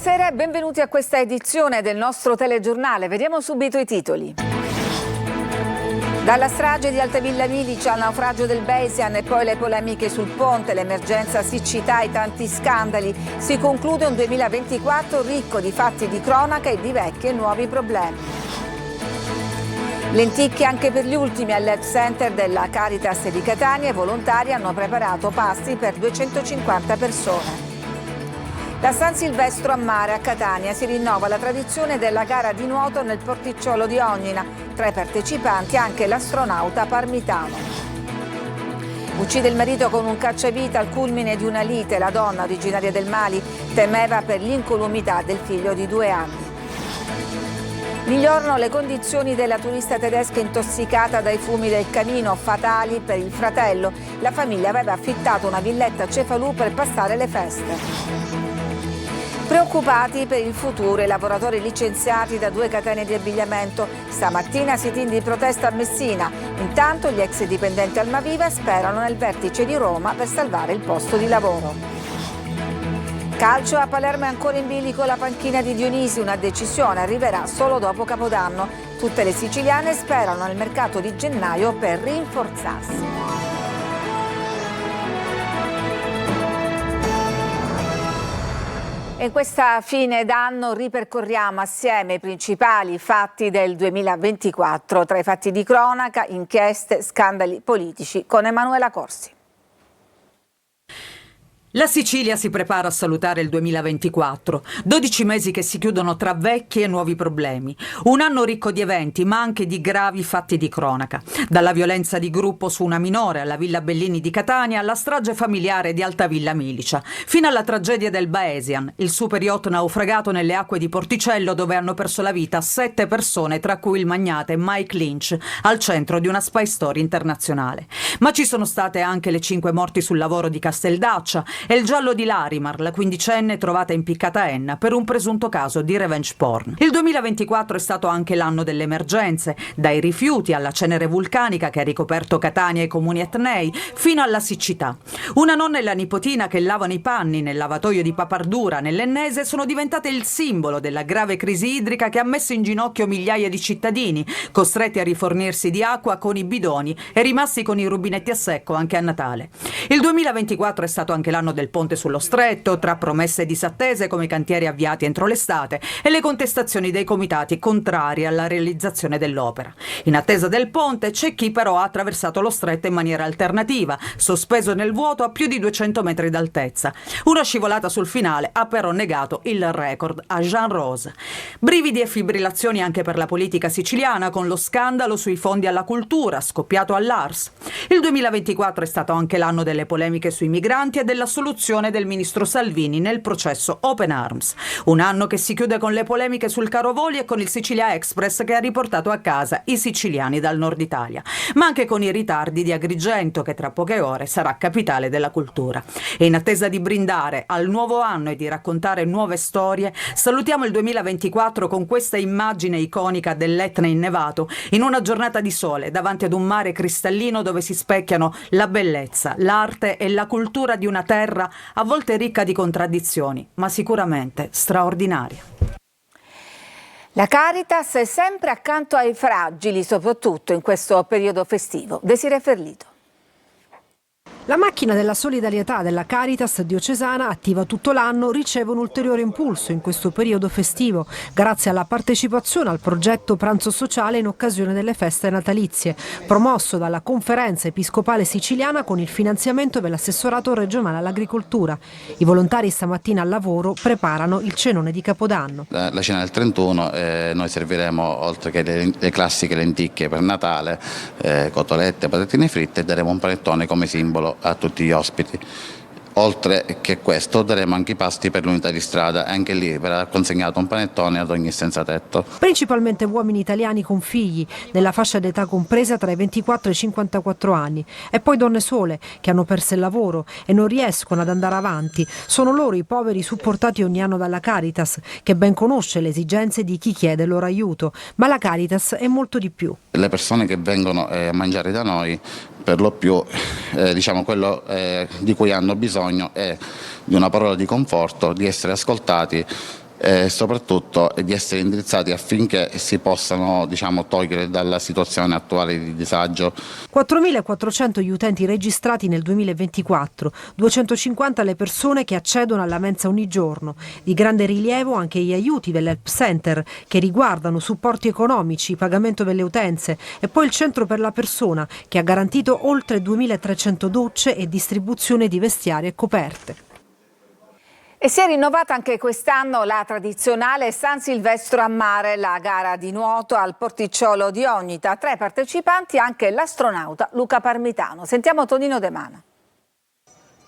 Buonasera e benvenuti a questa edizione del nostro telegiornale. Vediamo subito i titoli. Dalla strage di Altavilla Milice al naufragio del Basian e poi le polemiche sul ponte, l'emergenza siccità e tanti scandali, si conclude un 2024 ricco di fatti di cronaca e di vecchi e nuovi problemi. Lenticchie anche per gli ultimi all'Health Center della Caritas di Catania. I volontari hanno preparato pasti per 250 persone. Da San Silvestro a Mare a Catania si rinnova la tradizione della gara di nuoto nel porticciolo di Ognina. Tra i partecipanti anche l'astronauta parmitano. Uccide il marito con un cacciavite al culmine di una lite. La donna, originaria del Mali, temeva per l'incolumità del figlio di 2 anni. Migliorano le condizioni della turista tedesca intossicata dai fumi del camino, fatali per il fratello. La famiglia aveva affittato una villetta a Cefalù per passare le feste. Preoccupati per il futuro i lavoratori licenziati da 2 catene di abbigliamento. Stamattina sit-in di protesta a Messina. Intanto gli ex dipendenti Almaviva sperano nel vertice di Roma per salvare il posto di lavoro. Calcio, a Palermo è ancora in bilico la panchina di Dionisi. Una decisione arriverà solo dopo Capodanno. Tutte le siciliane sperano nel mercato di gennaio per rinforzarsi. In questa fine d'anno ripercorriamo assieme i principali fatti del 2024, tra i fatti di cronaca, inchieste, scandali politici, con Emanuela Corsi. La Sicilia si prepara a salutare il 2024, 12 mesi che si chiudono tra vecchi e nuovi problemi, un anno ricco di eventi ma anche di gravi fatti di cronaca, dalla violenza di gruppo su una minore alla Villa Bellini di Catania alla strage familiare di Altavilla Milice, fino alla tragedia del Basian, il super yacht naufragato nelle acque di Porticello dove hanno perso la vita 7 persone, tra cui il magnate Mike Lynch, al centro di una spy story internazionale. Ma ci sono state anche le 5 morti sul lavoro di Casteldaccia e il giallo di Larimar, la quindicenne trovata impiccata a Enna per un presunto caso di revenge porn. Il 2024 è stato anche l'anno delle emergenze, dai rifiuti alla cenere vulcanica che ha ricoperto Catania e i comuni etnei, fino alla siccità. Una nonna e la nipotina che lavano i panni nel lavatoio di Papardura, nell'Ennese, sono diventate il simbolo della grave crisi idrica che ha messo in ginocchio migliaia di cittadini, costretti a rifornirsi di acqua con i bidoni e rimasti con i rubinetti a secco anche a Natale. Il 2024 è stato anche l'anno del ponte sullo stretto, tra promesse disattese come i cantieri avviati entro l'estate e le contestazioni dei comitati contrari alla realizzazione dell'opera. In attesa del ponte c'è chi però ha attraversato lo stretto in maniera alternativa, sospeso nel vuoto a più di 200 metri d'altezza. Una scivolata sul finale ha però negato il record a Jean Rose. Brividi e fibrillazioni anche per la politica siciliana con lo scandalo sui fondi alla cultura scoppiato all'Ars. Il 2024 è stato anche l'anno delle polemiche sui migranti e della soluzione del ministro Salvini nel processo Open Arms. Un anno che si chiude con le polemiche sul caro voli e con il Sicilia Express che ha riportato a casa i siciliani dal nord Italia, ma anche con i ritardi di Agrigento che tra poche ore sarà capitale della cultura. E in attesa di brindare al nuovo anno e di raccontare nuove storie, salutiamo il 2024 con questa immagine iconica dell'Etna innevato in una giornata di sole davanti ad un mare cristallino dove si specchiano la bellezza, l'arte e la cultura di una terra a volte ricca di contraddizioni, ma sicuramente straordinaria. La Caritas è sempre accanto ai fragili, soprattutto in questo periodo festivo. Desiree Ferlito. La macchina della solidarietà della Caritas diocesana, attiva tutto l'anno, riceve un ulteriore impulso in questo periodo festivo, grazie alla partecipazione al progetto Pranzo Sociale in occasione delle feste natalizie, promosso dalla Conferenza Episcopale Siciliana con il finanziamento dell'assessorato regionale all'agricoltura. I volontari stamattina al lavoro preparano il cenone di Capodanno. La cena del 31 noi serviremo, oltre che le classiche lenticchie per Natale, cotolette, patatine fritte, e daremo un panettone come simbolo a tutti gli ospiti. Oltre che questo daremo anche i pasti per l'unità di strada, anche lì verrà consegnato un panettone ad ogni senza tetto. Principalmente uomini italiani con figli, nella fascia d'età compresa tra i 24 e i 54 anni, e poi donne sole che hanno perso il lavoro e non riescono ad andare avanti. Sono loro i poveri supportati ogni anno dalla Caritas, che ben conosce le esigenze di chi chiede il loro aiuto, ma la Caritas è molto di più. Le persone che vengono a mangiare da noi, per lo più quello di cui hanno bisogno è di una parola di conforto, di essere ascoltati e soprattutto di essere indirizzati affinché si possano togliere dalla situazione attuale di disagio. 4.400 gli utenti registrati nel 2024, 250 le persone che accedono alla mensa ogni giorno. Di grande rilievo anche gli aiuti dell'Help Center che riguardano supporti economici, pagamento delle utenze e poi il centro per la persona che ha garantito oltre 2.300 docce e distribuzione di vestiari e coperte. E si è rinnovata anche quest'anno la tradizionale San Silvestro a mare, la gara di nuoto al porticciolo di Ognita. Tra i partecipanti anche l'astronauta Luca Parmitano. Sentiamo Tonino De Mano.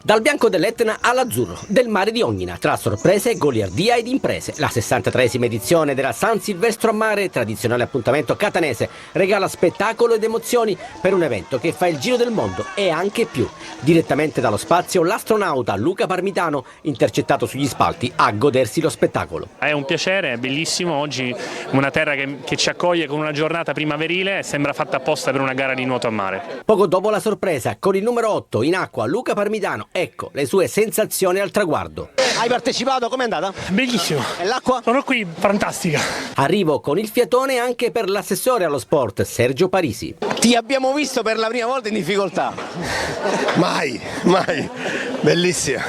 Dal bianco dell'Etna all'azzurro del mare di Ognina, tra sorprese, goliardia ed imprese. La 63esima edizione della San Silvestro a mare, tradizionale appuntamento catanese, regala spettacolo ed emozioni per un evento che fa il giro del mondo e anche più. Direttamente dallo spazio, l'astronauta Luca Parmitano, intercettato sugli spalti, a godersi lo spettacolo. È un piacere, è bellissimo. Oggi una terra che ci accoglie con una giornata primaverile e sembra fatta apposta per una gara di nuoto a mare. Poco dopo la sorpresa, con il numero 8 in acqua, Luca Parmitano, ecco le sue sensazioni al traguardo. Hai partecipato? Com'è andata? Bellissimo. E l'acqua? Sono qui, fantastica. Arrivo con il fiatone anche per l'assessore allo sport, Sergio Parisi. Ti abbiamo visto per la prima volta in difficoltà. Mai, bellissima.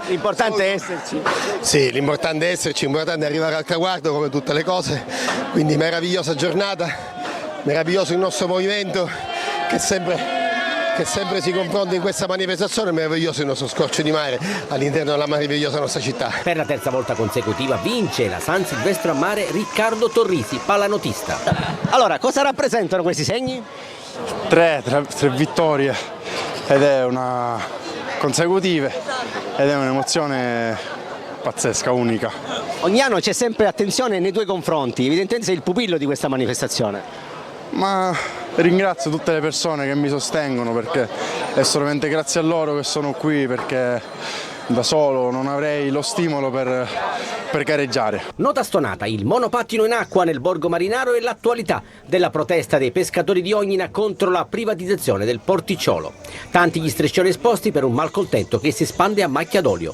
L'importante è esserci. Sì, l'importante è esserci, l'importante è arrivare al traguardo come tutte le cose, quindi meravigliosa giornata, meraviglioso il nostro movimento che sempre si confronta in questa manifestazione, meraviglioso il nostro scorcio di mare all'interno della meravigliosa nostra città. Per la terza volta consecutiva vince la San Silvestro a mare Riccardo Torrisi, pallanotista. Allora, cosa rappresentano questi segni? Tre vittorie ed è una consecutive ed è un'emozione pazzesca, unica. Ogni anno c'è sempre attenzione nei tuoi confronti, evidentemente sei il pupillo di questa manifestazione. Ma ringrazio tutte le persone che mi sostengono perché è solamente grazie a loro che sono qui, perché da solo non avrei lo stimolo per gareggiare. Nota stonata, il monopattino in acqua nel borgo marinaro e l'attualità della protesta dei pescatori di Ognina contro la privatizzazione del porticciolo. Tanti gli striscioni esposti per un malcontento che si espande a macchia d'olio.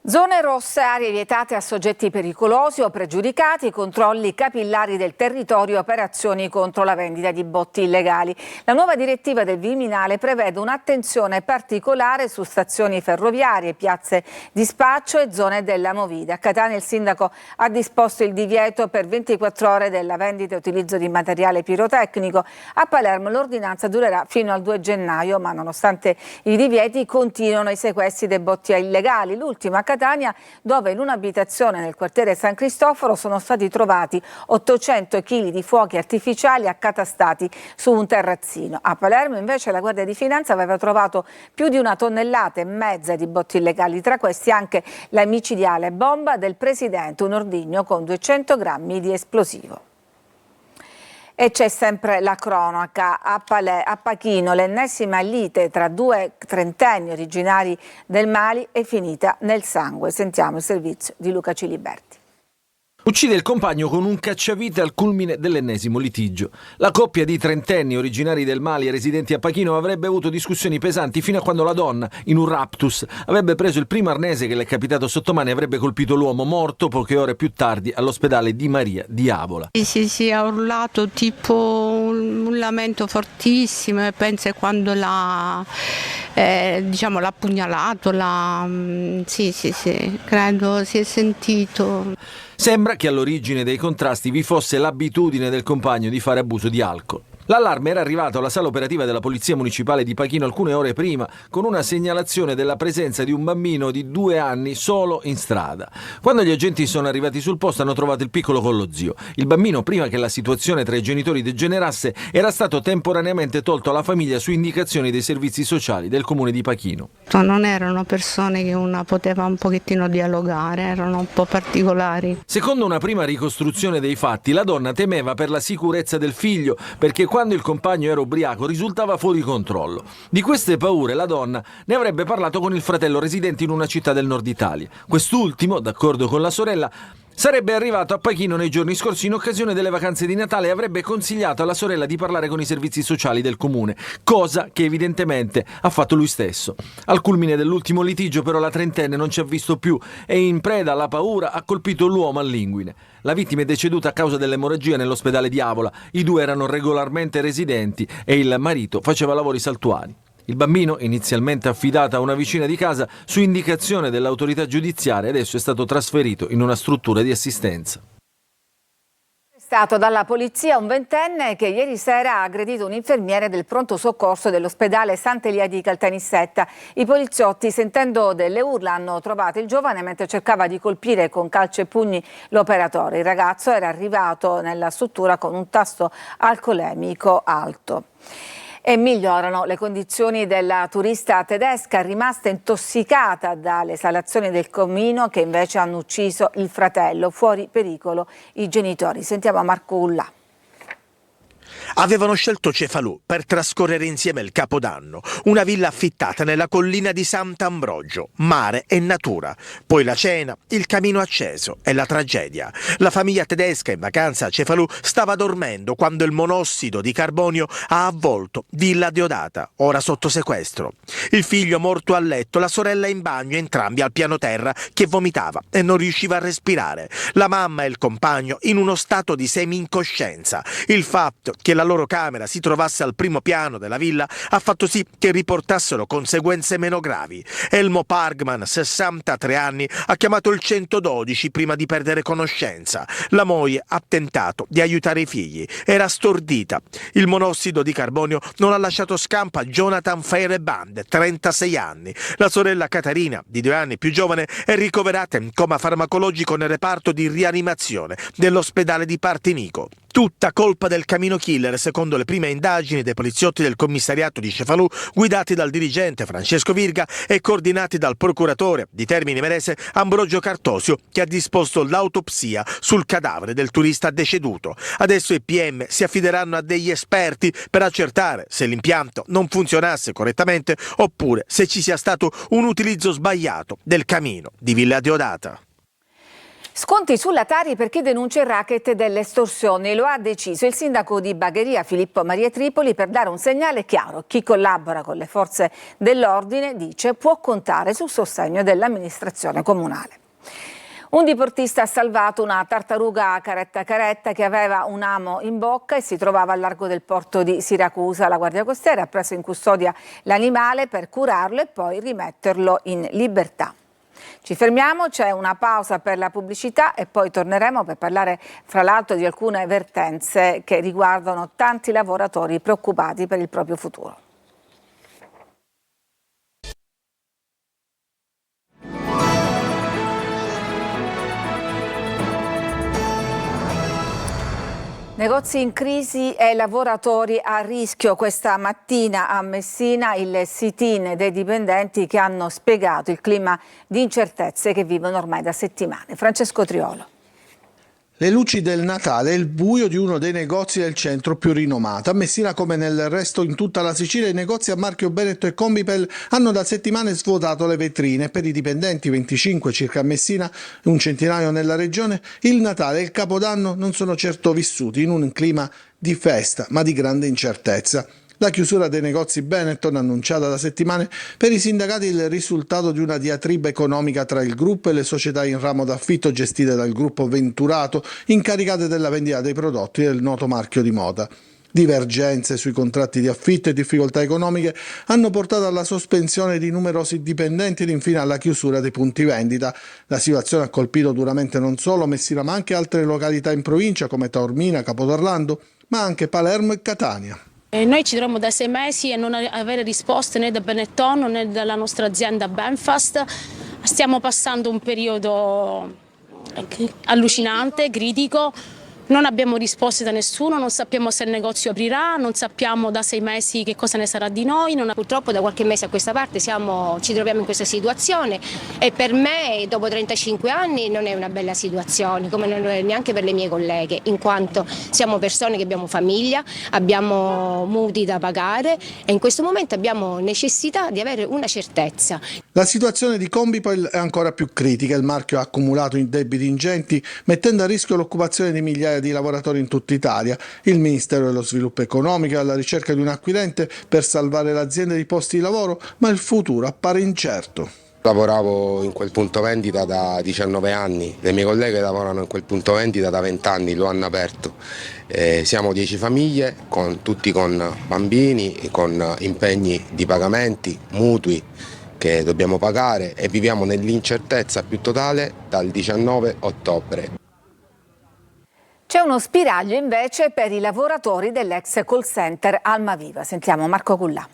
Zone rosse, aree vietate a soggetti pericolosi o pregiudicati, controlli capillari del territorio e operazioni contro la vendita di botti illegali. La nuova direttiva del Viminale prevede un'attenzione particolare su stazioni ferroviarie, piazze di spaccio e zone della movida. A Catania il sindaco ha disposto il divieto per 24 ore della vendita e utilizzo di materiale pirotecnico. A Palermo l'ordinanza durerà fino al 2 gennaio, ma nonostante i divieti continuano i sequestri dei botti illegali. L'ultima a Catania, dove in un'abitazione nel quartiere San Cristoforo sono stati trovati 800 kg di fuochi artificiali accatastati su un terrazzino. A Palermo invece la Guardia di Finanza aveva trovato più di 1,5 tonnellate di botti illegali, tra questi anche la micidiale bomba del presidente, un ordigno con 200 grammi di esplosivo. E c'è sempre la cronaca. A Pachino l'ennesima lite tra due trentenni originari del Mali è finita nel sangue. Sentiamo il servizio di Luca Ciliberti. Uccide il compagno con un cacciavite al culmine dell'ennesimo litigio. La coppia di trentenni originari del Mali e residenti a Pachino avrebbe avuto discussioni pesanti fino a quando la donna, in un raptus, avrebbe preso il primo arnese che le è capitato sotto mano e avrebbe colpito l'uomo, morto poche ore più tardi all'ospedale di Maria di Avola. Sì, ha urlato tipo un lamento fortissimo e penso quando l'ha pugnalato, sì, credo si è sentito. Sembra che all'origine dei contrasti vi fosse l'abitudine del compagno di fare abuso di alcol. L'allarme era arrivato alla sala operativa della Polizia Municipale di Pachino alcune ore prima, con una segnalazione della presenza di un bambino di 2 anni solo in strada. Quando gli agenti sono arrivati sul posto hanno trovato il piccolo con lo zio. Il bambino, prima che la situazione tra i genitori degenerasse, era stato temporaneamente tolto alla famiglia su indicazioni dei servizi sociali del comune di Pachino. Non erano persone che una poteva un pochettino dialogare, erano un po' particolari. Secondo una prima ricostruzione dei fatti, la donna temeva per la sicurezza del figlio, perché quando il compagno era ubriaco risultava fuori controllo. Di queste paure la donna ne avrebbe parlato con il fratello residente in una città del nord Italia. Quest'ultimo, d'accordo con la sorella, Sarebbe arrivato a Pachino nei giorni scorsi in occasione delle vacanze di Natale e avrebbe consigliato alla sorella di parlare con i servizi sociali del comune, cosa che evidentemente ha fatto lui stesso. Al culmine dell'ultimo litigio però la trentenne non ci ha visto più e in preda alla paura ha colpito l'uomo all'inguine. La vittima è deceduta a causa dell'emorragia nell'ospedale di Avola. I due erano regolarmente residenti e il marito faceva lavori saltuari. Il bambino, inizialmente affidato a una vicina di casa, su indicazione dell'autorità giudiziaria, adesso è stato trasferito in una struttura di assistenza. Arrestato dalla polizia un ventenne che ieri sera ha aggredito un infermiere del pronto soccorso dell'ospedale Sant'Elia di Caltanissetta. I poliziotti, sentendo delle urla, hanno trovato il giovane mentre cercava di colpire con calci e pugni l'operatore. Il ragazzo era arrivato nella struttura con un tasso alcolemico alto. E migliorano le condizioni della turista tedesca rimasta intossicata dalle esalazioni del comino che invece hanno ucciso il fratello. Fuori pericolo i genitori. Sentiamo Marco Ulla. Avevano scelto Cefalù per trascorrere insieme il Capodanno, una villa affittata nella collina di Sant'Ambrogio, mare e natura. Poi la cena, il camino acceso e la tragedia. La famiglia tedesca in vacanza a Cefalù stava dormendo quando il monossido di carbonio ha avvolto Villa Deodata, ora sotto sequestro. Il figlio morto a letto, la sorella in bagno, entrambi al piano terra, che vomitava e non riusciva a respirare. La mamma e il compagno in uno stato di semi-incoscienza. Il fatto che la loro camera si trovasse al primo piano della villa ha fatto sì che riportassero conseguenze meno gravi. Elmo Pargman, 63 anni, ha chiamato il 112 prima di perdere conoscenza. La moglie ha tentato di aiutare i figli, era stordita. Il monossido di carbonio non ha lasciato scampo a Jonathan Feireband, 36 anni. La sorella Caterina, di 2 anni più giovane, è ricoverata in coma farmacologico nel reparto di rianimazione dell'ospedale di Partinico. Tutta colpa del camino killer, secondo le prime indagini dei poliziotti del commissariato di Cefalù, guidati dal dirigente Francesco Virga e coordinati dal procuratore di Termini Imerese Ambrogio Cartosio, che ha disposto l'autopsia sul cadavere del turista deceduto. Adesso i PM si affideranno a degli esperti per accertare se l'impianto non funzionasse correttamente oppure se ci sia stato un utilizzo sbagliato del camino di Villa Deodata. Sconti sulla Tari per chi denuncia il racket delle estorsioni. Lo ha deciso il sindaco di Bagheria Filippo Maria Tripoli per dare un segnale chiaro. Chi collabora con le forze dell'ordine, dice, può contare sul sostegno dell'amministrazione comunale. Un diportista ha salvato una tartaruga caretta caretta che aveva un amo in bocca e si trovava al largo del porto di Siracusa. La Guardia Costiera ha preso in custodia l'animale per curarlo e poi rimetterlo in libertà. Ci fermiamo, c'è una pausa per la pubblicità e poi torneremo per parlare fra l'altro di alcune vertenze che riguardano tanti lavoratori preoccupati per il proprio futuro. Negozi in crisi e lavoratori a rischio. Questa mattina a Messina il sit-in dei dipendenti che hanno spiegato il clima di incertezze che vivono ormai da settimane. Francesco Triolo. Le luci del Natale e il buio di uno dei negozi del centro più rinomato. A Messina, come nel resto in tutta la Sicilia, i negozi a marchio Benetton e Combipel hanno da settimane svuotato le vetrine. Per i dipendenti, 25 circa a Messina, un centinaio nella regione, il Natale e il Capodanno non sono certo vissuti in un clima di festa, ma di grande incertezza. La chiusura dei negozi Benetton, annunciata da settimane, per i sindacati il risultato di una diatriba economica tra il gruppo e le società in ramo d'affitto gestite dal gruppo Venturato, incaricate della vendita dei prodotti del noto marchio di moda. Divergenze sui contratti di affitto e difficoltà economiche hanno portato alla sospensione di numerosi dipendenti ed infine alla chiusura dei punti vendita. La situazione ha colpito duramente non solo Messina ma anche altre località in provincia come Taormina, Capodorlando, ma anche Palermo e Catania. Noi ci troviamo da 6 mesi e non avere risposte né da Benetton né dalla nostra azienda Benfast. Stiamo passando un periodo allucinante, critico. Non abbiamo risposte da nessuno, non sappiamo se il negozio aprirà, non sappiamo da 6 mesi che cosa ne sarà di noi. Purtroppo da qualche mese a questa parte ci troviamo in questa situazione e per me dopo 35 anni non è una bella situazione, come non è neanche per le mie colleghe, in quanto siamo persone che abbiamo famiglia, abbiamo mutui da pagare e in questo momento abbiamo necessità di avere una certezza. La situazione di Combipol è ancora più critica, il marchio ha accumulato in debiti ingenti mettendo a rischio l'occupazione di migliaia di lavoratori in tutta Italia. Il Ministero dello Sviluppo Economico è alla ricerca di un acquirente per salvare l'azienda di posti di lavoro, ma il futuro appare incerto. Lavoravo in quel punto vendita da 19 anni, le mie colleghe lavorano in quel punto vendita da 20 anni, lo hanno aperto. Siamo 10 famiglie, tutti con bambini, con impegni di pagamenti, mutui che dobbiamo pagare e viviamo nell'incertezza più totale dal 19 ottobre. C'è uno spiraglio invece per i lavoratori dell'ex call center Almaviva. Sentiamo Marco Cullà.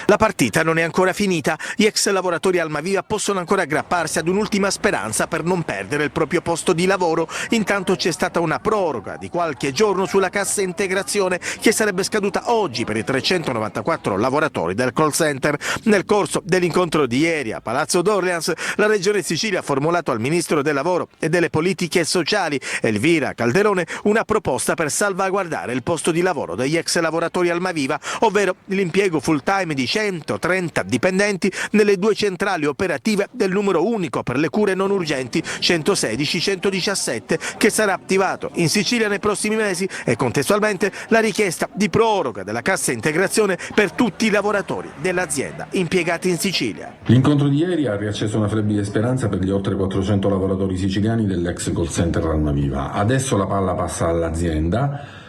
La partita non è ancora finita, gli ex lavoratori Almaviva possono ancora aggrapparsi ad un'ultima speranza per non perdere il proprio posto di lavoro. Intanto c'è stata una proroga di qualche giorno sulla cassa integrazione che sarebbe scaduta oggi per i 394 lavoratori del call center. Nel corso dell'incontro di ieri a Palazzo d'Orleans, la Regione Sicilia ha formulato al Ministro del Lavoro e delle Politiche Sociali, Elvira Calderone, una proposta per salvaguardare il posto di lavoro degli ex lavoratori Almaviva, ovvero l'impiego full time di 130 dipendenti nelle 2 centrali operative del numero unico per le cure non urgenti 116-117 che sarà attivato in Sicilia nei prossimi mesi e contestualmente la richiesta di proroga della cassa integrazione per tutti i lavoratori dell'azienda impiegati in Sicilia. L'incontro di ieri ha riacceso una flebile speranza per gli oltre 400 lavoratori siciliani dell'ex call center Almaviva. Adesso la palla passa all'azienda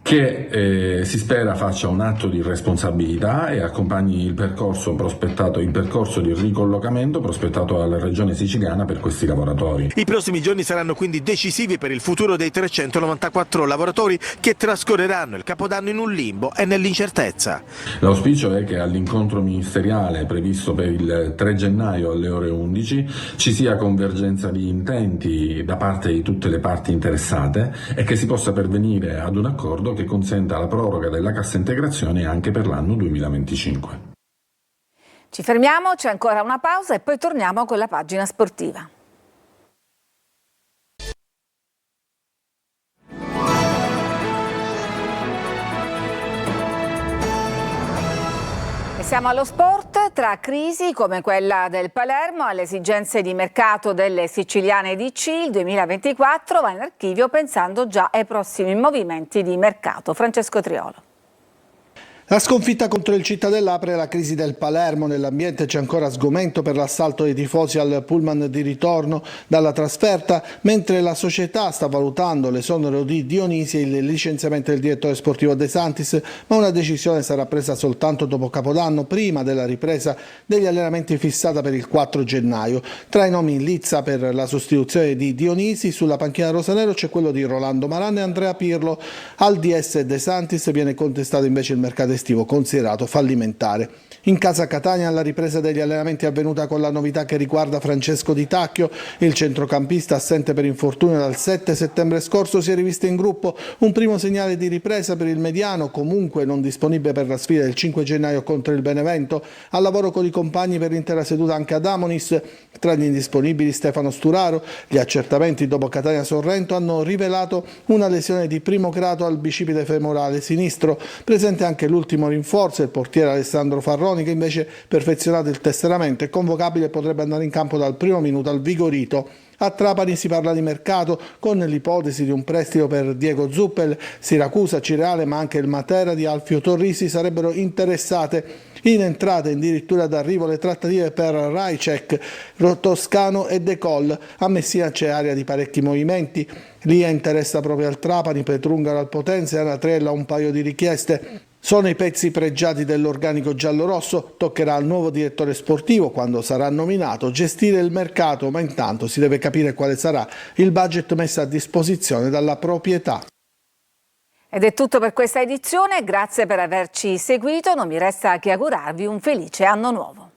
che si spera faccia un atto di responsabilità e accompagni il percorso di ricollocamento prospettato alla regione siciliana per questi lavoratori. I prossimi giorni saranno quindi decisivi per il futuro dei 394 lavoratori che trascorreranno il Capodanno in un limbo e nell'incertezza. L'auspicio è che all'incontro ministeriale previsto per il 3 gennaio alle ore 11 ci sia convergenza di intenti da parte di tutte le parti interessate e che si possa pervenire ad un accordo che consenta la proroga della cassa integrazione anche per l'anno 2025. Ci fermiamo, c'è ancora una pausa e poi torniamo con la pagina sportiva. Siamo allo sport, tra crisi come quella del Palermo alle esigenze di mercato delle siciliane DC, il 2024 va in archivio pensando già ai prossimi movimenti di mercato. Francesco Triolo. La sconfitta contro il Cittadella apre la crisi del Palermo, nell'ambiente c'è ancora sgomento per l'assalto dei tifosi al pullman di ritorno dalla trasferta, mentre la società sta valutando l'esonero di Dionisi e il licenziamento del direttore sportivo De Santis, ma una decisione sarà presa soltanto dopo Capodanno, prima della ripresa degli allenamenti fissata per il 4 gennaio. Tra i nomi in lizza per la sostituzione di Dionisi sulla panchina rosanero c'è quello di Rolando Maran e Andrea Pirlo. Al DS De Santis viene contestato invece il mercato estivo considerato fallimentare. In casa Catania la ripresa degli allenamenti è avvenuta con la novità che riguarda Francesco Di Tacchio. Il centrocampista assente per infortunio dal 7 settembre scorso si è rivisto in gruppo, un primo segnale di ripresa per il mediano, comunque non disponibile per la sfida del 5 gennaio contro il Benevento. Al lavoro con i compagni per l'intera seduta anche Adamonis, tra gli indisponibili Stefano Sturaro. Gli accertamenti dopo Catania-Sorrento hanno rivelato una lesione di primo grado al bicipite femorale sinistro, presente anche l'ultimo rinforzo, il portiere Alessandro Farroni, che invece perfezionato il tesseramento è convocabile e potrebbe andare in campo dal primo minuto al Vigorito. A Trapani si parla di mercato con l'ipotesi di un prestito per Diego Zuppel. Siracusa, Cireale ma anche il Matera di Alfio Torrisi sarebbero interessate. In entrata addirittura d'arrivo le trattative per Rajcek, Toscano e De Col. A Messina c'è area di parecchi movimenti. Lia interessa proprio al Trapani, Petrungaro al Potenza e Anatrella un paio di richieste. Sono i pezzi pregiati dell'organico giallorosso, toccherà al nuovo direttore sportivo, quando sarà nominato, gestire il mercato, ma intanto si deve capire quale sarà il budget messo a disposizione dalla proprietà. Ed è tutto per questa edizione, grazie per averci seguito, non mi resta che augurarvi un felice anno nuovo.